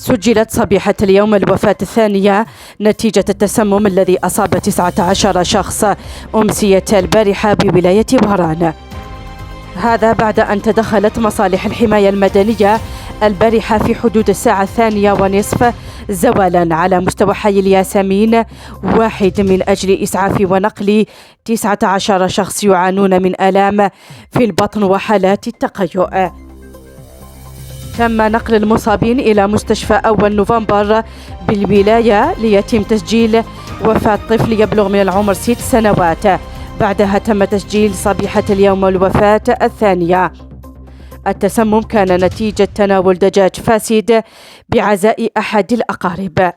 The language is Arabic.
سجلت صبيحة اليوم الوفاة الثانية نتيجة التسمم الذي أصاب 19 شخص أمسية البارحة بولاية وهران. هذا بعد أن تدخلت مصالح الحماية المدنية البارحة في حدود الساعة 2:30 زوالا على مستوى حي الياسمين واحد من أجل إسعاف ونقل 19 شخص يعانون من آلام في البطن وحالات التقيؤ. تم نقل المصابين إلى مستشفى أول نوفمبر بالولاية ليتم تسجيل وفاة طفل يبلغ من العمر 6 سنوات. بعدها تم تسجيل صبيحة اليوم الوفاة الثانية. التسمم كان نتيجة تناول دجاج فاسد بعزاء أحد الأقارب.